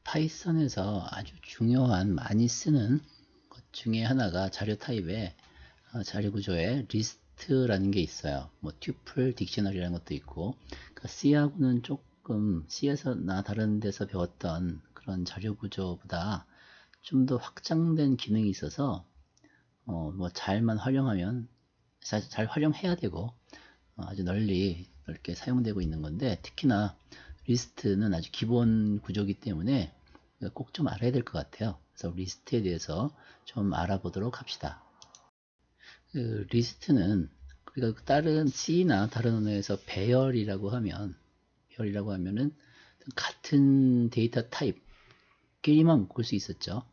파이썬에서 아주 중요한 많이 쓰는 것 중에 하나가 자료 타입에 자료 구조에 리스트라는 게 있어요. 뭐 튜플, 딕셔너리라는 것도 있고. 그러니까 C하고는 조금 C에서나 다른 데서 배웠던 그런 자료 구조보다 좀 더 확장된 기능이 있어서 뭐 잘만 활용하면 잘 활용해야 되고 아주 넓게 사용되고 있는 건데, 특히나 리스트는 아주 기본 구조이기 때문에 꼭 좀 알아야 될 것 같아요. 그래서 리스트에 대해서 좀 알아보도록 합시다. 그 리스트는 우리가 다른 C나 다른 언어에서 배열이라고 하면은 같은 데이터 타입끼리만 묶을 수 있었죠.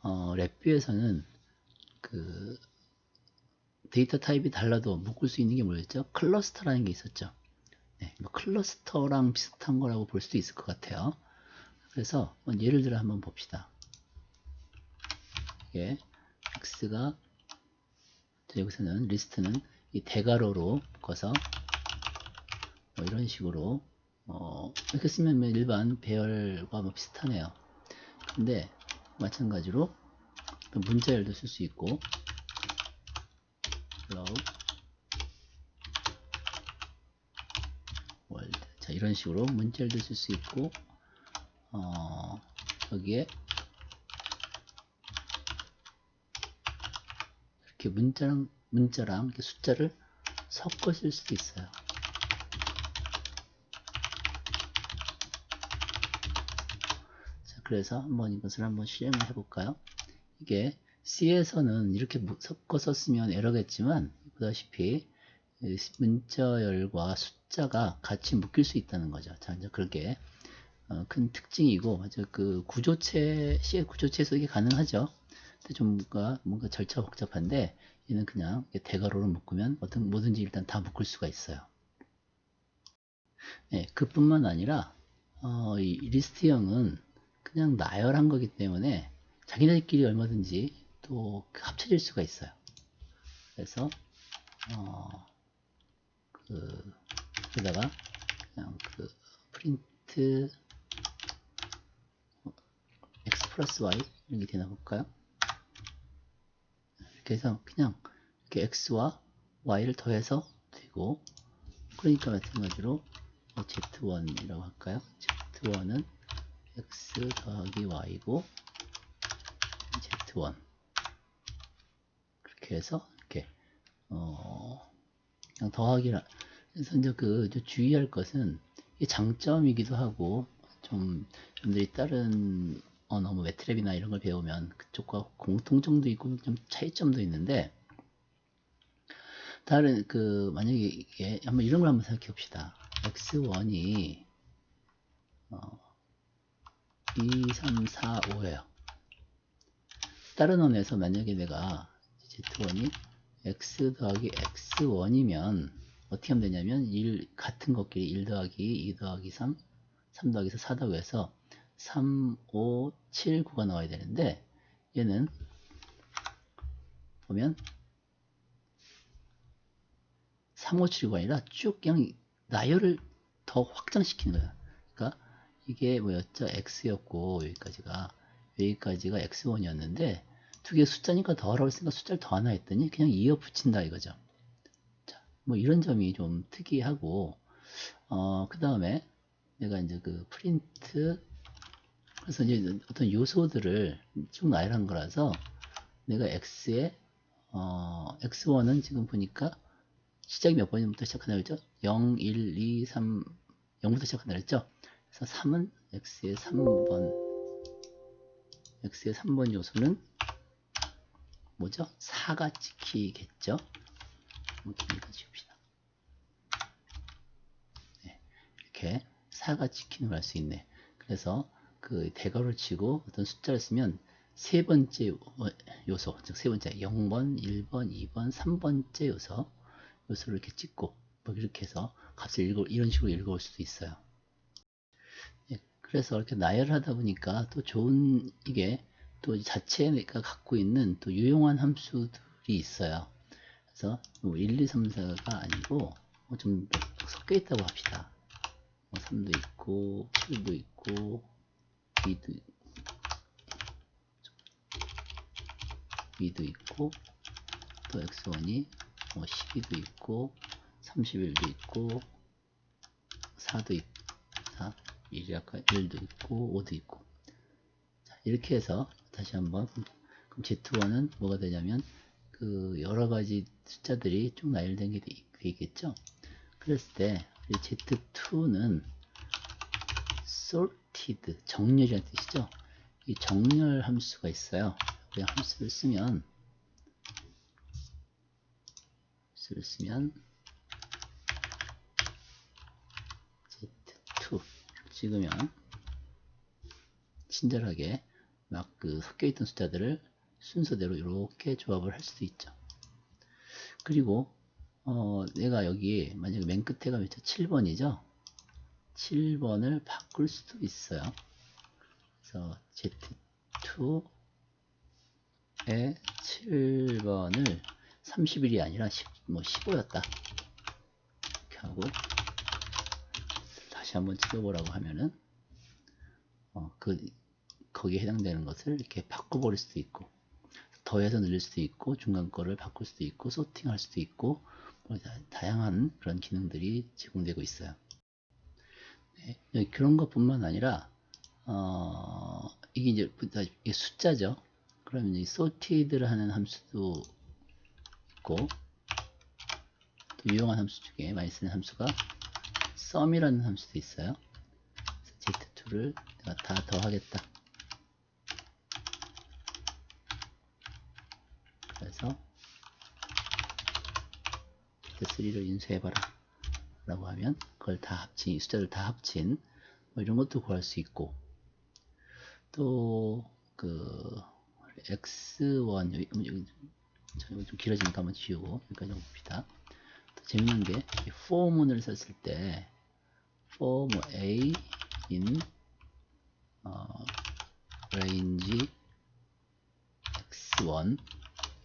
랩뷰에서는 그 데이터 타입이 달라도 묶을 수 있는 게 뭐였죠? 클러스터라는 게 있었죠. 네, 뭐 클러스터랑 비슷한 거라고 볼 수도 있을 것 같아요. 그래서 예를 들어 한번 봅시다. 이게 x가, 여기서는 리스트는 이 대괄호로 묶어서 뭐 이런 식으로 이렇게 쓰면 뭐 일반 배열과 뭐 비슷하네요. 근데 마찬가지로 문자열도 쓸 수 있고, 월드, 자 이런 식으로 문자열도 쓸 수 있고, 여기에 이렇게 문자랑 이렇게 숫자를 섞어 쓸 수도 있어요. 자, 그래서 한번 이것을 한번 실행을 해볼까요? 이게 C에서는 이렇게 섞어 썼으면 에러겠지만, 보다시피 문자열과 숫자가 같이 묶일 수 있다는 거죠. 자, 이제 그렇게 큰 특징이고, 그 C의 구조체에서 이게 가능하죠. 근데 좀 뭔가 절차가 복잡한데, 얘는 그냥 대괄호로 묶으면 뭐든지 일단 다 묶을 수가 있어요. 네, 그뿐만 아니라 이 리스트형은 그냥 나열한 거기 때문에 자기네들끼리 얼마든지 또 합쳐질 수가 있어요. 그래서 여기다가 그냥 프린트 x 플러스 y 이런 게 되나 볼까요? 이렇게 해서 그냥 이렇게 x와 y를 더해서 되고, 그러니까 마찬가지로 z1이라고 할까요? z1은 x 더하기 y고 z1 그렇게 해서 이렇게 그냥 더하기라. 그래서 이제 주의할 것은 이 장점이기도 하고, 좀 여러분들이 다른 언어 뭐 매트랩이나 이런 걸 배우면 그쪽과 공통점도 있고 좀 차이점도 있는데, 다른 만약에 이게 한번 이런 걸 한번 생각해 봅시다. x1이 2, 3, 4, 5예요. 다른 언어에서 만약에 내가 z1이 x 더하기 x1이면 어떻게 하면 되냐면, 같은 것끼리 1 더하기 2 더하기 3, 3 더하기 4, 4 더하기 해서 3, 5, 7, 9가 나와야 되는데, 얘는 보면 3, 5, 7, 9가 아니라 쭉 그냥 나열을 더 확장시키는 거야. 그러니까 이게 뭐였죠? x였고 여기까지가 x1이었는데, 두 개 숫자니까 더하라고 했으니까 숫자를 더 하나 했더니 그냥 이어 붙인다 이거죠. 자, 뭐 이런 점이 좀 특이하고, 그 다음에 내가 이제 프린트, 그래서 이제 어떤 요소들을 쭉 나열한 거라서, 내가 x1은 지금 보니까 시작이 몇 번부터 시작한다 그랬죠? 0, 1, 2, 3, 0부터 시작한다 그랬죠? 그래서 3은 x의 3번 요소는 뭐죠? 4가 찍히겠죠? 기니까 지웁시다. 네, 이렇게 4가 찍히는 걸 알 수 있네. 그래서 대괄호를 치고 어떤 숫자를 쓰면 세 번째 요소, 즉 세 번째 0번, 1번, 2번, 3번째 요소를 이렇게 찍고 뭐 이렇게 해서 값을 이런 식으로 읽어올 수도 있어요. 예, 그래서 이렇게 나열을 하다 보니까 또 좋은, 이게 또 자체가 갖고 있는 또 유용한 함수들이 있어요. 그래서 1, 2, 3, 4가 아니고 좀 섞여 있다고 합시다. 3도 있고 7도 있고 2도 52도 있고, 또 x1이 뭐 12도 있고, 31도 있고, 4도 있고, 4, 1이 아까 1도 있고, 5도 있고. 자, 이렇게 해서 다시 한번, 그럼 Z1은 뭐가 되냐면, 그 여러 가지 숫자들이 쭉 나열된 게 돼 있겠죠? 그랬을 때, 이 Z2는 sorted, 정렬이라는 뜻이죠? 이 정렬 함수가 있어요. 그냥 함수를 쓰면 Z2 찍으면 친절하게 막 그 섞여있던 숫자들을 순서대로 이렇게 조합을 할 수도 있죠. 그리고 내가 여기 만약에 맨 끝에 가면 7번이죠. 7번을 바꿀 수도 있어요. 그래서 Z2에 7번을 31이 아니라 15였다. 이렇게 하고 다시 한번 찍어보라고 하면은 거기에 해당되는 것을 이렇게 바꿔버릴 수도 있고, 더해서 늘릴 수도 있고, 중간 거를 바꿀 수도 있고, 소팅할 수도 있고, 뭐 다양한 그런 기능들이 제공되고 있어요. 네, 그런 것뿐만 아니라 이게 이제 이게 숫자죠. 그러면 이 sorted를 하는 함수도 있고, 또 유용한 함수 중에 많이 쓰는 함수가 sum이라는 함수도 있어요. Z2를 내가 다 더하겠다. 그래서 Z3를 인수해봐라 라고 하면 그걸 다 합친, 이 숫자를 다 합친 뭐 이런 것도 구할 수 있고, 또 그 x1 여기 좀 길어지니까 한번 지우고 여기까지 봅시다. 또 재밌는 게 for문을 썼을 때 for 뭐 a in range x1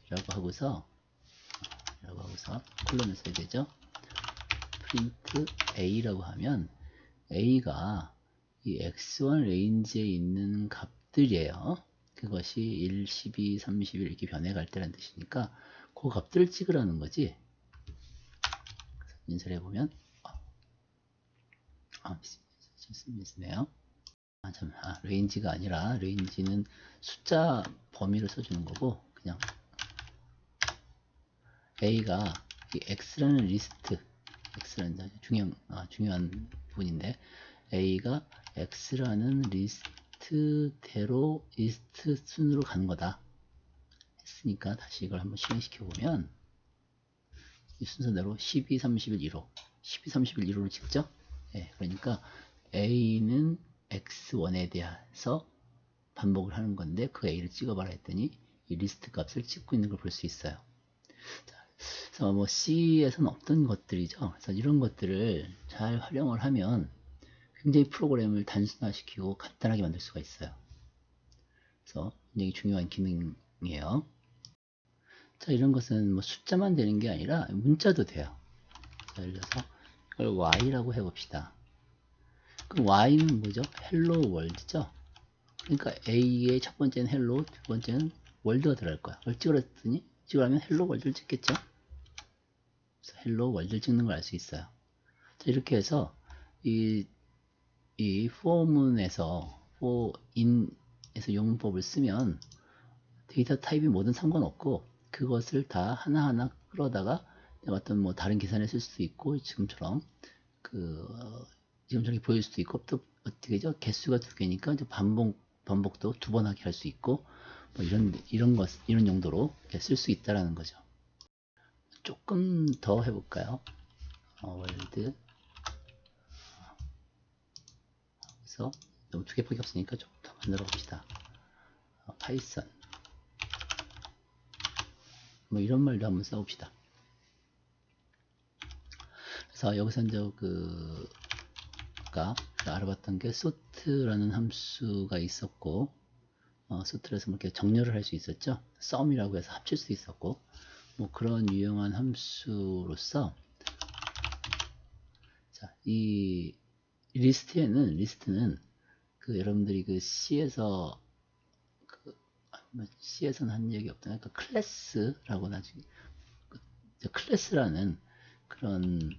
라고 하고서 콜론을 써야 되죠. print a라고 하면 a가 이 x1 레인지에 있는 값들이에요. 그것이 1, 12, 31 이렇게 변해갈 때라는 뜻이니까 그 값들을 찍으라는 거지. 인쇄를 해보면 미스네요. 레인지가 아니라 레인지는 숫자 범위를 써주는 거고, 그냥 A가 이 X라는 리스트, X라는 중요한 부분인데, A가 X라는 리스트대로 리스트 순으로 가는 거다 했으니까 다시 이걸 한번 실행시켜 보면 이 순서대로 12, 31, 1호 12, 31, 1호를 찍죠. 네, 그러니까 A는 X1에 대해서 반복을 하는 건데 그 A를 찍어봐라 했더니 이 리스트 값을 찍고 있는 걸 볼 수 있어요. 자, 그래서 뭐 C에서는 없던 것들이죠. 그래서 이런 것들을 잘 활용을 하면 굉장히 프로그램을 단순화시키고 간단하게 만들 수가 있어요. 그래서 굉장히 중요한 기능이에요. 자, 이런 것은 뭐 숫자만 되는 게 아니라 문자도 돼요. 자, 예를 들어서 이걸 Y라고 해봅시다. 그럼 Y는 뭐죠? 헬로 월드죠. 그러니까 A의 첫 번째는 헬로, 두 번째는 월드가 들어갈 거야. 그걸 찍으랬더니 찍으라면 헬로 월드를 찍겠죠. 그래서 헬로 월드를 찍는 걸 알 수 있어요. 자, 이렇게 해서 이 for문에서 for인에서 용문법을 쓰면 데이터 타입이 뭐든 상관없고 그것을 다 하나하나 끌어다가 어떤 뭐 다른 계산에 쓸 수도 있고, 지금처럼 지금처럼 보일 수도 있고, 또 어떻게죠? 개수가 두 개니까 이제 반복도 두 번 하게 할 수 있고, 뭐 이런 용도로 쓸 수 있다라는 거죠. 조금 더 해볼까요? 월드. 그래서 너무 두 개밖에 없으니까 좀 더 만들어 봅시다. 파이썬. 뭐 이런 말도 한번 써봅시다. 그래서 여기서 이제 아까 알아봤던 게 sort라는 함수가 있었고, sort에서 이렇게 정렬을 할 수 있었죠. sum이라고 해서 합칠 수 있었고, 뭐 그런 유용한 함수로서, 자, 이 리스트는 여러분들이 C에서 C에서는 한 적이 없다. 그러니까 클래스라고 나중에 클래스라는 그런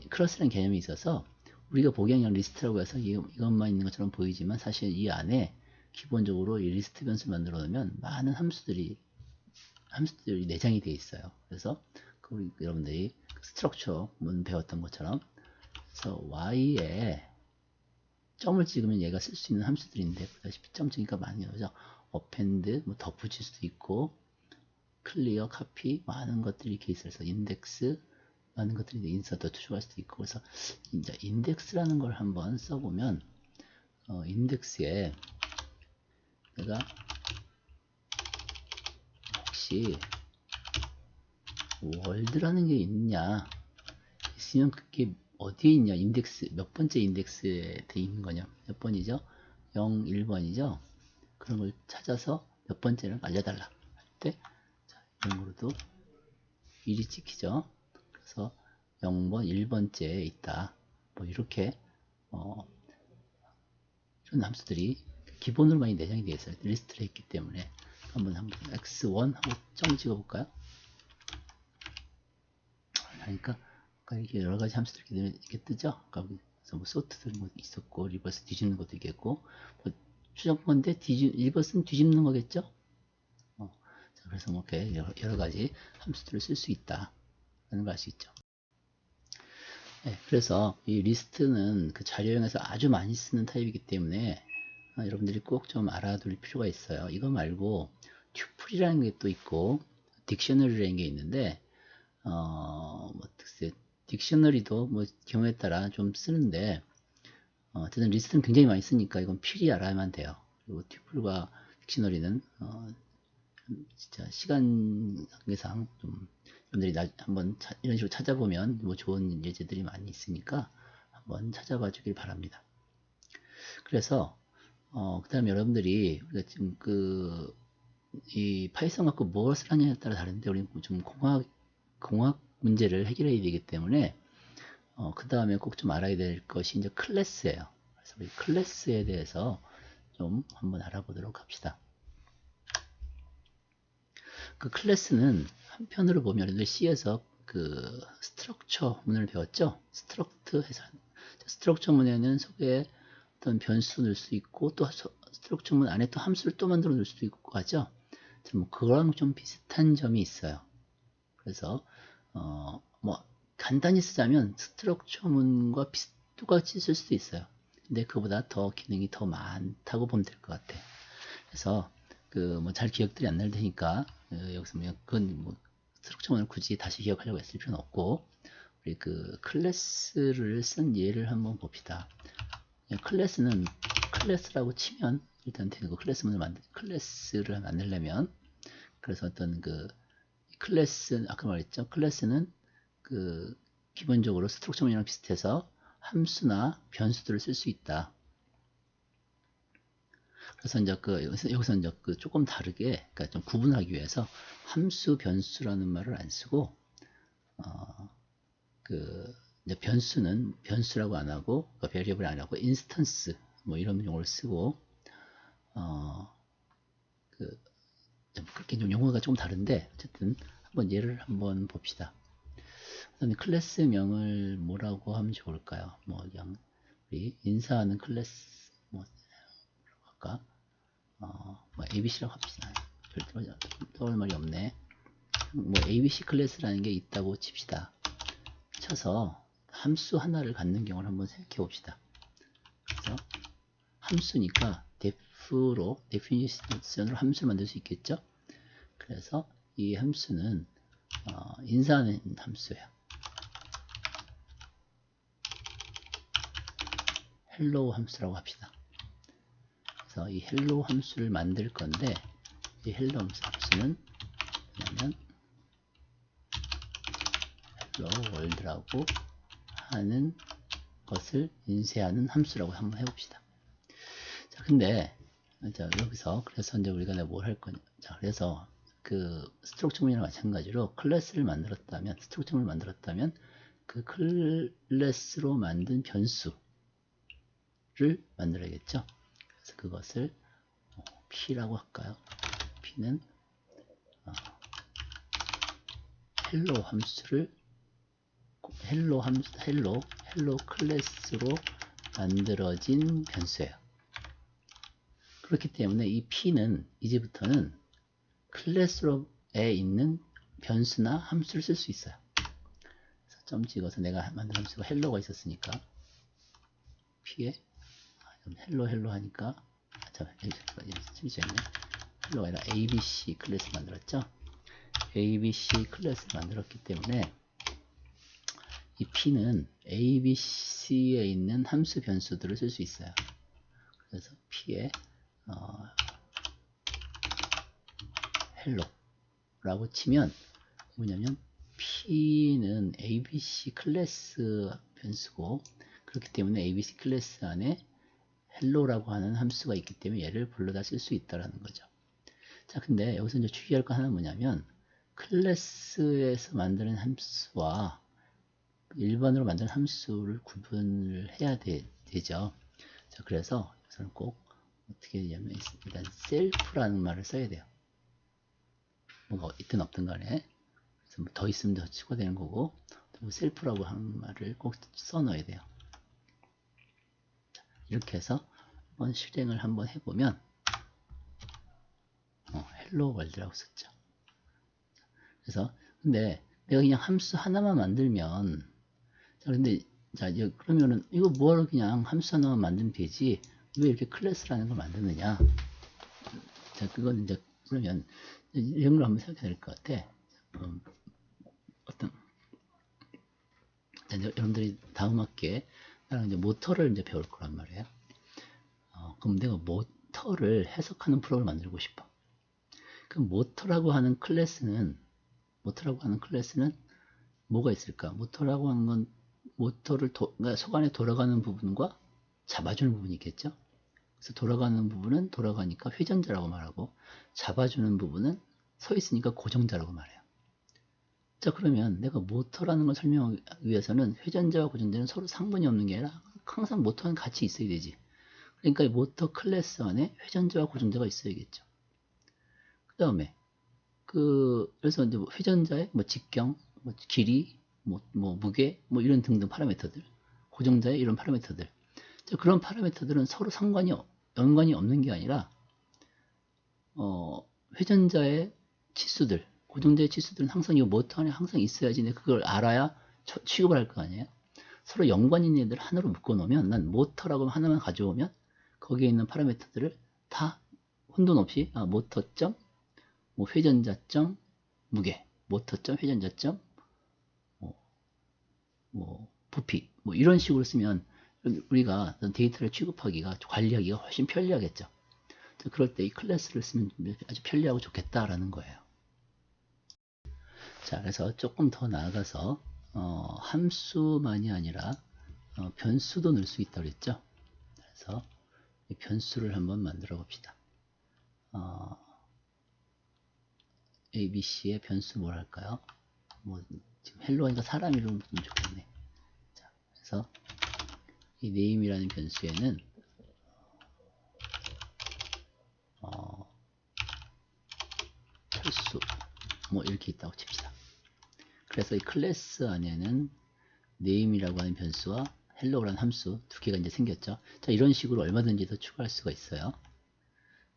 클래스라는 개념이 있어서 우리가 보기엔 그냥 리스트라고 해서 이것만 있는 것처럼 보이지만 사실 이 안에 기본적으로 이 리스트 변수를 만들어 놓으면 많은 함수들이 내장이 되어 있어요. 그래서 여러분들이 스트럭처 문 배웠던 것처럼 그래서 y에 점을 찍으면 얘가 쓸 수 있는 함수들인데 보다시피 점 찍으니까 많이 나오죠. append 뭐 덧붙일 수도 있고 클리어, 카피 많은 것들이 이렇게 있어서 인덱스 많은 것들이 인서트 추가할 수도 있고 그래서 이제 인덱스라는 걸 한번 써보면 인덱스에 내가 혹시 월드라는 게 있냐 있으면 그게 어디에 있냐 인덱스 몇 번째 인덱스에 돼 있는 거냐 몇 번이죠 0, 1번이죠 그런 걸 찾아서 몇 번째를 알려달라 할 때 이런 거로도 일이 찍히죠 그래서 0번 1번째에 있다 뭐 이렇게 이런 함수들이 기본으로 많이 내장이 되어 있어요 리스트를 했기 때문에 한번 x1 하고 점 찍어 볼까요 그러니까 이렇게 여러 가지 함수들이 이렇게 뜨죠. 그래서 뭐 소트도 뭐 있었고 리버스 뒤집는 것도 있겠고 뭐 추정건데 리버스는 뒤집는 거겠죠. 자, 그래서 뭐 이렇게 여러 가지 함수들을 쓸 수 있다라는 걸 알 수 있죠. 네, 그래서 이 리스트는 그 자료형에서 아주 많이 쓰는 타입이기 때문에 여러분들이 꼭 좀 알아둘 필요가 있어요. 이거 말고 튜플이라는 게 또 있고 딕셔너리라는 게 있는데 뭐 글쎄 딕셔너리도 뭐 경우에 따라 좀 쓰는데 어쨌든 리스트는 굉장히 많이 쓰니까 이건 필히 알아야만 돼요. 그리고 튜플과 딕셔너리는 진짜 시간 관계상 좀 여러분들이 한번 이런 식으로 찾아보면 뭐 좋은 예제들이 많이 있으니까 한번 찾아봐 주길 바랍니다. 그래서 그 다음에 여러분들이 우리가 지금 이 파이썬 갖고 무엇을 하냐에 따라 다른데 우리는 좀 공학 문제를 해결해야 되기 때문에 그 다음에 꼭 좀 알아야 될 것이 이제 클래스예요. 그래서 우리 클래스에 대해서 좀 한번 알아보도록 합시다. 그 클래스는 한편으로 보면 여러분들 C에서 그 스트럭처 문을 배웠죠. 스트럭트 해서 스트럭처 문에는 속에 어떤 변수 넣을 수 있고 또 스트럭처 문 안에 또 함수를 또 만들어 놓을 수도 있고 하죠. 뭐 그거랑 좀 비슷한 점이 있어요. 그래서 뭐 간단히 쓰자면 스트럭처 문과 똑같이 쓸 수도 있어요. 근데 그보다 더 기능이 더 많다고 보면 될 것 같아. 그래서 뭐 잘 기억들이 안 날 테니까 여기서 뭐 그건 뭐 스트럭처 문을 굳이 다시 기억하려고 했을 필요는 없고 우리 클래스를 쓴 예를 한번 봅시다. 클래스는 클래스라고 치면 일단 되고 클래스를 만들려면 그래서 어떤 클래스 아까 말했죠. 클래스는 기본적으로 스트럭처 문이랑 비슷해서 함수나 변수들을 쓸 수 있다. 그래서 이제 여기서 이제 조금 다르게 그러니까 좀 구분하기 위해서 함수 변수라는 말을 안 쓰고 이제 변수는 변수라고 안 하고 베리어블 안 하고 인스턴스 뭐 이런 용어를 쓰고 그렇게 좀 용어가 좀 다른데 어쨌든 한번 예를 한번 봅시다. 클래스명을 뭐라고 하면 좋을까요? 뭐 그냥 우리 인사하는 클래스 뭐라고 할까? 뭐 ABC라고 합시다. 별도로 떠올 말이 없네. 뭐 ABC 클래스라는 게 있다고 칩시다. 쳐서 함수 하나를 갖는 경우를 한번 생각해 봅시다. 그래서 함수니까 데피니션으로 함수를 만들 수 있겠죠? 그래서 이 함수는 인사하는 함수예요. 헬로우 함수라고 합시다. 그래서 이 헬로우 함수를 만들 건데 이 헬로우 함수는 뭐냐면 헬로우 월드라고 하는 것을 인쇄하는 함수라고 한번 해봅시다. 자, 근데 여기서 그래서 이제 우리가 뭘 할 거냐? 자, 그래서 스트럭처문이랑 마찬가지로 클래스를 만들었다면 스트럭처문을 만들었다면 그 클래스로 만든 변수를 만들어야겠죠. 그래서 그것을 P라고 할까요? P는 헬로 함수를 헬로 클래스로 만들어진 변수예요. 그렇기 때문에 이 P는 이제부터는 클래스에 있는 변수나 함수를 쓸 수 있어요. 그래서 점 찍어서 내가 만든 함수가 헬로가 있었으니까 P에 헬로 하니까 헬로가 아니라 ABC 클래스 만들었죠. ABC 클래스 만들었기 때문에 이 P는 ABC에 있는 함수 변수들을 쓸 수 있어요. 그래서 P에 헬로라고 치면 뭐냐면 P는 ABC 클래스 변수고, 그렇기 때문에 ABC 클래스 안에 헬로라고 하는 함수가 있기 때문에 얘를 불러다 쓸 수 있다라는 거죠. 자, 근데 여기서 이제 주의할 거 하나는 뭐냐면 클래스에서 만드는 함수와 일반으로 만든 함수를 구분을 해야 되죠. 자, 그래서 여기서는 꼭 어떻게 되냐면 일단 셀프라는 말을 써야 돼요. 뭐가 있든 없든 간에. 그래서 뭐 더 있으면 더 추가되는 거고, 또 셀프라고 하는 말을 꼭 써 넣어야 돼요. 자, 이렇게 해서 한번 실행을 한번 해보면 헬로 월드라고 썼죠. 그래서 근데 내가 그냥 함수 하나만 만들면, 자, 근데 자, 그러면은 이거 뭐하러 그냥 함수 하나만 만들면 되지 왜 이렇게 클래스라는 걸 만드느냐. 자, 그건 이제 그러면 이런 걸 한번 생각해야 될 것 같아. 어떤 자, 이제 여러분들이 다음 학기에 나랑 이제 모터를 이제 배울 거란 말이에요. 그럼 내가 모터를 해석하는 프로그램을 만들고 싶어. 그럼 모터라고 하는 클래스는 뭐가 있을까? 모터라고 하는 건 모터를 그러니까 속 안에 돌아가는 부분과 잡아주는 부분이 있겠죠. 그래서 돌아가는 부분은 돌아가니까 회전자라고 말하고, 잡아주는 부분은 서 있으니까 고정자라고 말해요. 자, 그러면 내가 모터라는 걸 설명하기 위해서는 회전자와 고정자는 서로 상관이 없는 게 아니라 항상 모터는 같이 있어야 되지. 그러니까 이 모터 클래스 안에 회전자와 고정자가 있어야겠죠. 그 다음에 그래서 이제 회전자의 뭐 직경, 뭐 길이, 뭐 무게, 뭐 이런 등등 파라미터들, 고정자의 이런 파라미터들. 자, 그런 파라미터들은 서로 연관이 없는 게 아니라 회전자의 치수들, 고정자의 치수들은 항상 이 모터 안에 항상 있어야지. 내가 그걸 알아야 취급을 할 거 아니에요. 서로 연관 있는 애들 하나로 묶어 놓으면, 난 모터라고 하나만 가져오면 거기에 있는 파라미터들을 다 혼돈 없이 모터점, 뭐 회전자점, 무게, 모터점, 회전자점, 부피, 뭐 이런 식으로 쓰면 우리가 데이터를 취급하기가, 관리하기가 훨씬 편리하겠죠. 그럴 때 이 클래스를 쓰면 아주 편리하고 좋겠다라는 거예요. 자, 그래서 조금 더 나아가서 함수만이 아니라 변수도 넣을 수 있다고 그랬죠. 그래서 이 변수를 한번 만들어 봅시다. ABC의 변수 뭘 할까요? 뭐 지금 헬로 하니까 사람 이름 좀 좋겠네. 자, 그래서 이 name이라는 변수에는 철수 뭐 이렇게 있다고 칩시다. 그래서 이 클래스 안에는 name이라고 하는 변수와 hello라는 함수 두 개가 이제 생겼죠. 자, 이런 식으로 얼마든지 더 추가할 수가 있어요.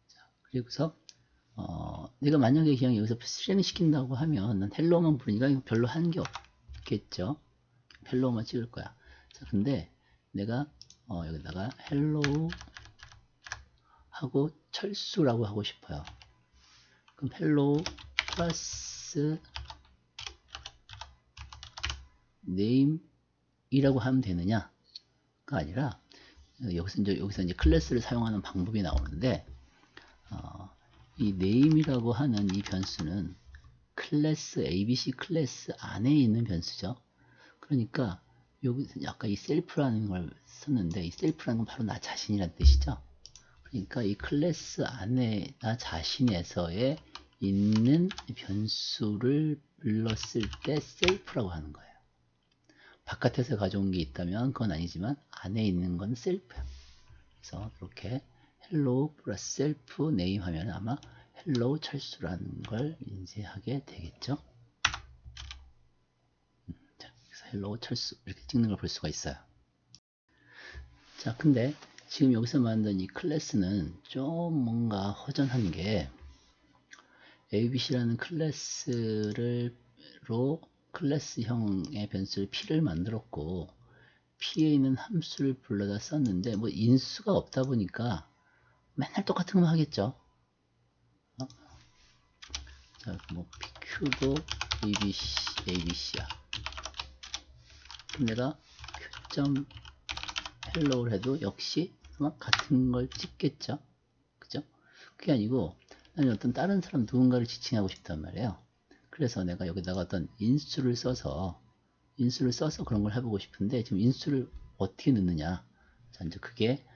자, 그리고서 내가 만약에 그냥 여기서 실행시킨다고 하면 난 헬로만 부르니까 별로 하는 게 없겠죠. 헬로만 찍을 거야. 자, 근데 내가 여기다가 헬로 하고 철수라고 하고 싶어요. 그럼 헬로 플러스 name이라고 하면 되느냐가 아니라 여기서 이제 클래스를 사용하는 방법이 나오는데, 이 name이라고 하는 이 변수는 클래스 ABC 클래스 안에 있는 변수죠. 그러니까 여기서 아까 이 셀프라는 걸 썼는데, 이 셀프라는 건 바로 나 자신이라는 뜻이죠. 그러니까 이 클래스 안에 나 자신에서의 있는 변수를 불렀을 때 셀프라고 하는 거예요. 바깥에서 가져온 게 있다면 그건 아니지만 안에 있는 건 셀프야. 그래서 이렇게 hello 플러스 셀프 네임 하면 아마 hello 철수라는 걸 인지하게 되겠죠. 자, 그래서 hello 철수 이렇게 찍는 걸 볼 수가 있어요. 자, 근데 지금 여기서 만든 이 클래스는 좀 뭔가 허전한 게 ABC라는 클래스형의 변수를 P를 만들었고 P에 있는 함수를 불러다 썼는데 뭐 인수가 없다 보니까 맨날 똑같은 거 하겠죠. 자, 뭐 PQ도 ABC야. 그럼 내가 Q. hello를 해도 역시 아마 같은 걸 찍겠죠. 그죠? 그게 아니고 나는 어떤 다른 사람 누군가를 지칭하고 싶단 말이에요. 그래서 내가 여기다가 어떤 인수를 써서 그런 걸 해보고 싶은데 지금 인수를 어떻게 넣느냐. 자, 이제 그게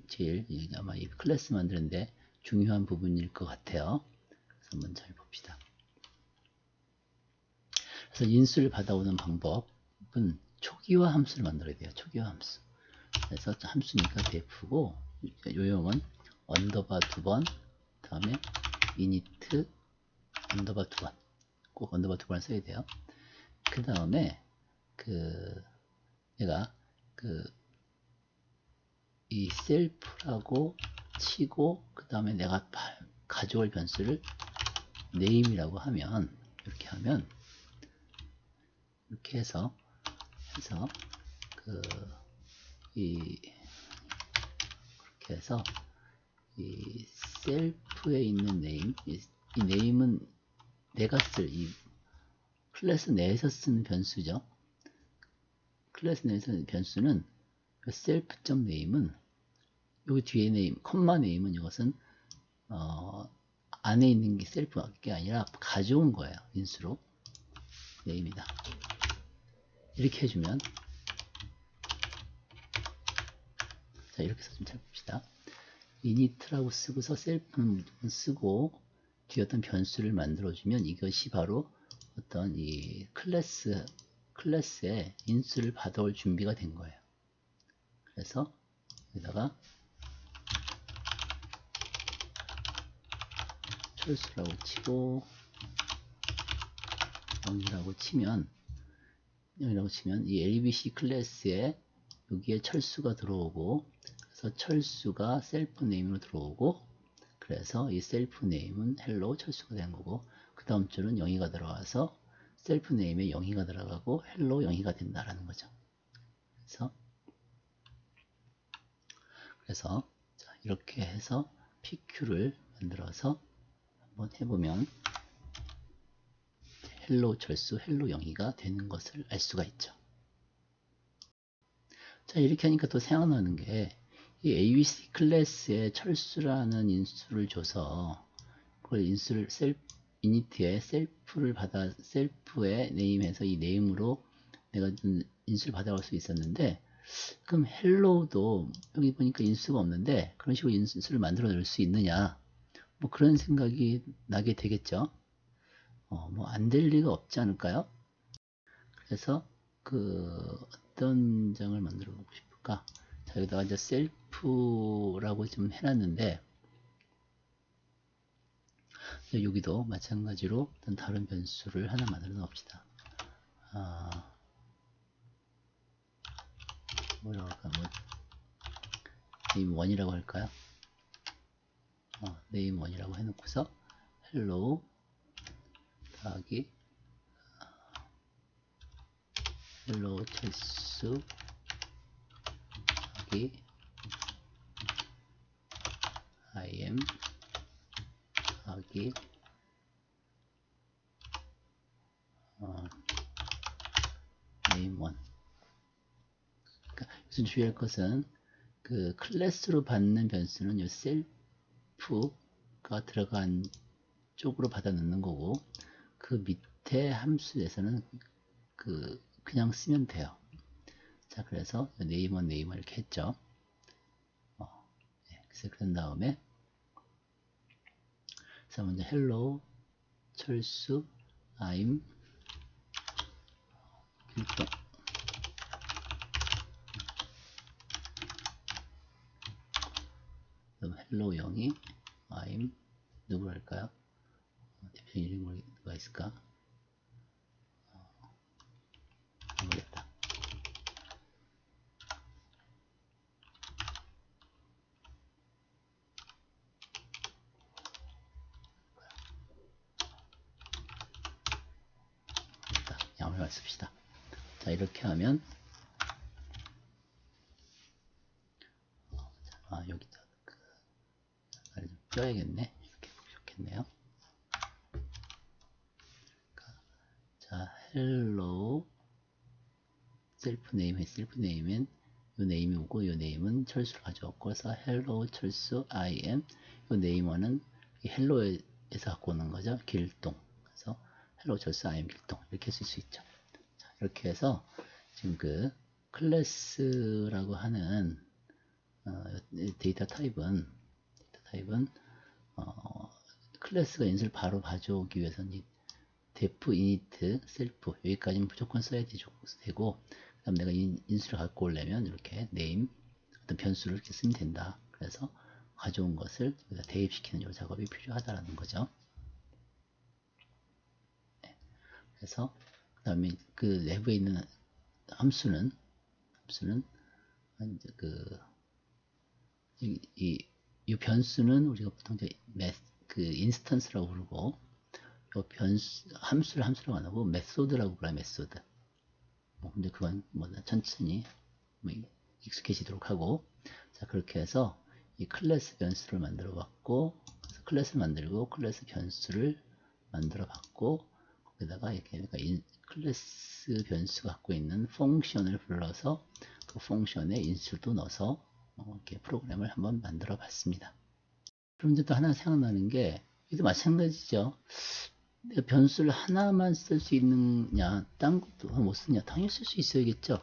제일 아마 이 클래스 만드는데 중요한 부분일 것 같아요. 그래서 한번 잘 봅시다. 그래서 인수를 받아오는 방법은 초기화 함수를 만들어야 돼요. 초기화 함수. 그래서 함수니까 def고 요형은 언더바 2번, 다음에 init 언더바 2번, 꼭 언더바 2번 써야 돼요. 그 다음에 내가 이 셀프라고 치고 그 다음에 내가 가져올 변수를 name이라고 하면 이렇게 해서 그렇게 해서 이 셀프에 있는 name, 이 name은 내가 쓸 이 클래스 내에서 쓰는 변수죠. 클래스 내에서 쓰는 변수는 self.name은 여기 뒤에 name, 컴마 name은 이것은 안에 있는 게 셀프가 아니라 가져온 거예요. 인수로 name이다. 이렇게 해주면 자, 이렇게 해서 좀 잘 봅시다. init라고 쓰고서 셀프는 쓰고 뒤에 어떤 변수를 만들어주면 이것이 바로 어떤 이 클래스의 인수를 받아올 준비가 된 거예요. 그래서 여기다가 철수라고 치고 0이라고 치면 이 ABC 클래스에 여기에 철수가 들어오고 그래서 철수가 셀프 네임으로 들어오고 그래서 이 셀프 네임은 헬로 철수가 된 거고 그 다음 줄은 0이가 들어와서 셀프 네임에 0이가 들어가고 헬로 0이가 된다라는 거죠. 그래서 자, 이렇게 해서 PQ를 만들어서 한번 해보면 헬로 철수, 헬로 0이가 되는 것을 알 수가 있죠. 자, 이렇게 하니까 또 생각나는 게 이 ABC 클래스에 철수라는 인수를 줘서 그걸 인수를 init에 셀프를 받아 셀프에 네임해서 이 네임으로 내가 인수를 받아올 수 있었는데 그럼 헬로우도 여기 보니까 인수가 없는데 그런 식으로 인수를 만들어 낼 수 있느냐 뭐 그런 생각이 나게 되겠죠. 뭐 안 될 리가 없지 않을까요? 그래서 어떤 장을 만들어 보고 싶을까? 자, 여기다가 이제 셀프라고 좀 해놨는데 여기도 마찬가지로 어떤 다른 변수를 하나 만들어 놓읍시다. 뭐라고 할까? 뭐 name1이라고 할까요? name1이라고 해놓고서 hello 더하기 hello 철수 더하기 im 더하기 name1. 그러니까 여기서 주의할 것은 클래스로 받는 변수는 이 셀프가 들어간 쪽으로 받아 넣는 거고 그 밑에 함수에서는 그냥 쓰면 돼요. 자, 그래서 네이먼 이렇게 했죠. 그래서 그런 다음에 자, 먼저 hello 철수 I'm 필터 그럼 hello 0이 I'm 누구로 할까요? 대표 이름이 누가 있을까? 모르겠다. 양을 씁시다. 자, 이렇게 하면 여기다 좀 껴야겠네. 이렇게 좋겠네요. 자, hello 셀프 네임엔 이 네임이 오고 이 네임은 철수를 가져왔고, 그래서 hello 철수 I am 이 네이머는 hello에서 갖고 오는 거죠. 길동. 그래서 hello 철수 I am 길동 이렇게 쓸 수 있죠. 자, 이렇게 해서 지금 그 클래스라고 하는 데이터 타입은 클래스가 인수를 바로 가져오기 위해서는 def init self 여기까지는 무조건 써야 되고, 그 다음 내가 인수를 갖고 오려면 이렇게 name 어떤 변수를 이렇게 쓰면 된다. 그래서 가져온 것을 대입시키는 이 작업이 필요하다라는 거죠. 네. 그래서 그 다음에 그 내부에 있는 함수는 이 변수는 우리가 보통 이제 인스턴스라고 부르고, 함수라고 안 하고 메소드라고 불러요. 메소드. 근데 그건 천천히 익숙해지도록 하고, 자, 그렇게 해서 이 클래스 변수를 만들어 봤고, 클래스를 만들고 클래스 변수를 만들어 봤고, 거기다가 이렇게 클래스 변수가 갖고 있는 펑션을 불러서 그 펑션에 인수도 넣어서 이렇게 프로그램을 한번 만들어 봤습니다. 그럼 이제 또 하나 생각나는 게, 이도 마찬가지죠. 내가 변수를 하나만 쓸 수 있느냐, 딴 것도 못 쓰냐, 당연히 쓸 수 있어야겠죠.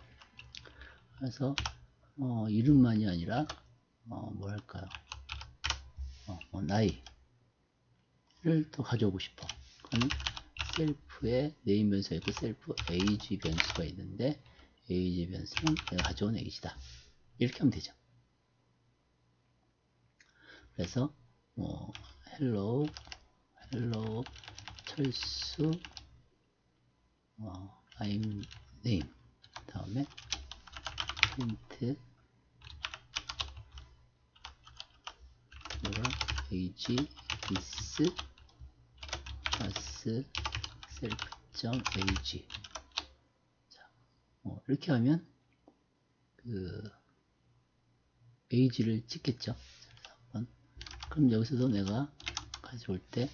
그래서 이름만이 아니라 뭐 할까요? 나이를 또 가져오고 싶어. 그럼 셀프에 네임 변수가 있고 셀프 age 변수가 있는데, age 변수는 내가 가져온 age다. 이렇게 하면 되죠. 그래서 hello 철수 I'm name 다음에 print age is plus self.age. 이렇게 하면 그 age를 찍겠죠. 그럼 여기서도 내가 가져올 때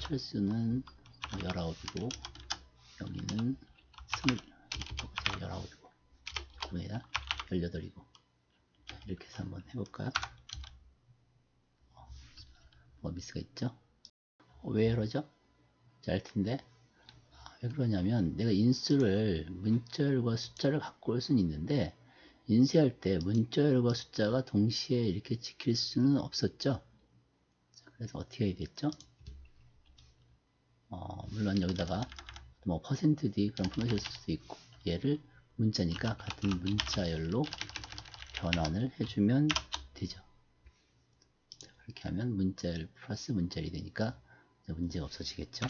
철수는 19이고 여기는 19이고 여기다 18이고 이렇게 해서 한번 해볼까요? 미스가 있죠? 왜 그러죠? 잘 텐데 왜 그러냐면, 내가 인수를 문자열과 숫자를 갖고 올 수는 있는데 인쇄할 때 문자열과 숫자가 동시에 이렇게 지킬 수는 없었죠. 그래서 어떻게 해야 됐죠? 물론 여기다가 %d 그런 포맷을 쓸 수도 있고, 얘를 문자니까 같은 문자열로 변환을 해주면 되죠. 그렇게 하면 문자열 플러스 문자열이 되니까 문제가 없어지겠죠.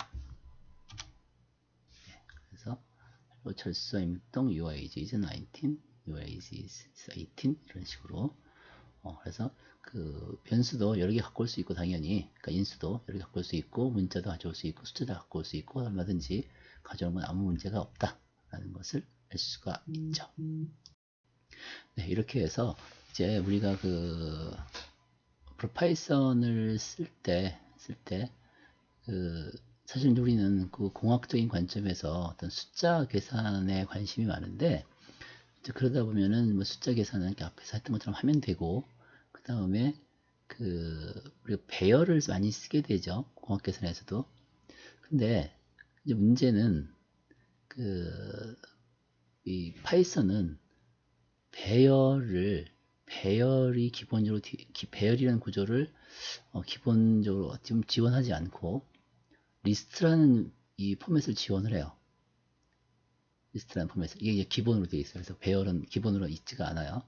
그래서 철수 임동 your age is 19, your age is 18 이런 식으로. 그래서 그 변수도 여러 개 갖고 올 수 있고, 당연히 그러니까 인수도 여러 개 갖고 올 수 있고, 문자도 가져올 수 있고, 숫자도 갖고 올 수 있고, 얼마든지 가져오면 아무 문제가 없다라는 것을 알 수가 있죠. 네, 이렇게 해서 이제 우리가 그 파이썬을 쓸 때 사실 우리는 그 공학적인 관점에서 어떤 숫자 계산에 관심이 많은데, 그러다 보면은 숫자 계산은 이렇게 앞에서 했던 것처럼 하면 되고, 그 다음에 우리가 배열을 많이 쓰게 되죠. 공학 계산에서도. 근데 이제 문제는 이 파이썬은 배열이 기본적으로 배열이라는 구조를 기본적으로 좀 지원하지 않고 리스트라는 이 포맷을 지원을 해요. 리스트라는 포맷을. 이게 기본으로 되어 있어요. 그래서 배열은 기본으로 있지가 않아요.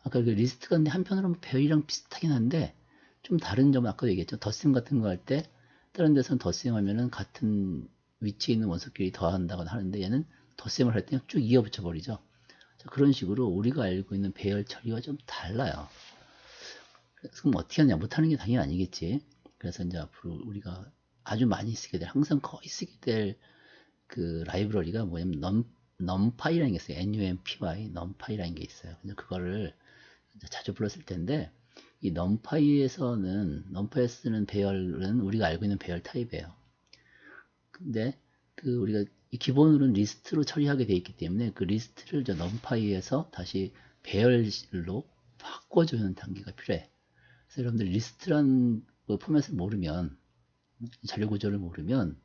아까 그 리스트가 근데 한편으로는 배열이랑 비슷하긴 한데 좀 다른 점은 아까도 얘기했죠. 덧셈 같은 거 할 때 다른 데서는 덧셈 하면은 같은 위치에 있는 원소끼리 더한다거나 하는데 얘는 덧셈을 할 때 쭉 이어붙여 버리죠. 자, 그런 식으로 우리가 알고 있는 배열 처리와 좀 달라요. 그래서 그럼 어떻게 하냐? 못하는 게 당연히 아니겠지. 그래서 이제 앞으로 우리가 아주 많이 쓰게 될, 항상 거의 쓰게 될 그 라이브러리가 뭐냐면 numpy라는 게 있어요. numpy, numpy라는 게 있어요. 그래서 그거를 자주 불렀을 텐데 이 numpy에 쓰는 배열은 우리가 알고 있는 배열 타입이에요. 근데 그 우리가 기본으로는 리스트로 처리하게 되어 있기 때문에 그 리스트를 저 numpy에서 다시 배열로 바꿔주는 단계가 필요해. 그래서 여러분들 리스트란 그 포맷을 모르면, 자료 구조를 모르면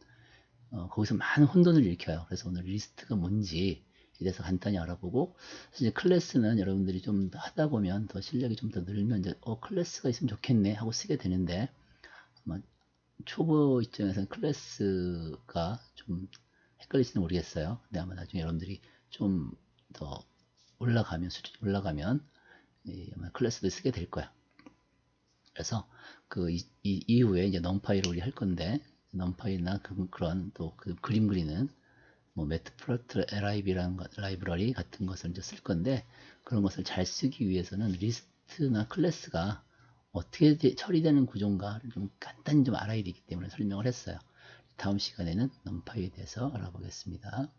거기서 많은 혼돈을 일으켜요. 그래서 오늘 리스트가 뭔지에 대해서 간단히 알아보고, 이제 클래스는 여러분들이 좀 하다 보면 더 실력이 좀 더 늘면 이제 클래스가 있으면 좋겠네 하고 쓰게 되는데, 아마 초보 입장에서는 클래스가 좀 헷갈릴지는 모르겠어요. 근데 아마 나중에 여러분들이 좀 더 올라가면, 수준이 올라가면 아마 클래스도 쓰게 될 거야. 그래서 그 이후에 이제 넘파이를 우리 할 건데, 넘파이나 그런 또 그 그림 그리는 뭐 매트플로트 LIB라는 라이브러리 같은 것을 이제 쓸 건데, 그런 것을 잘 쓰기 위해서는 리스트나 클래스가 어떻게 처리되는 구조인가를 좀 간단히 좀 알아야 되기 때문에 설명을 했어요. 다음 시간에는 넘파이에 대해서 알아보겠습니다.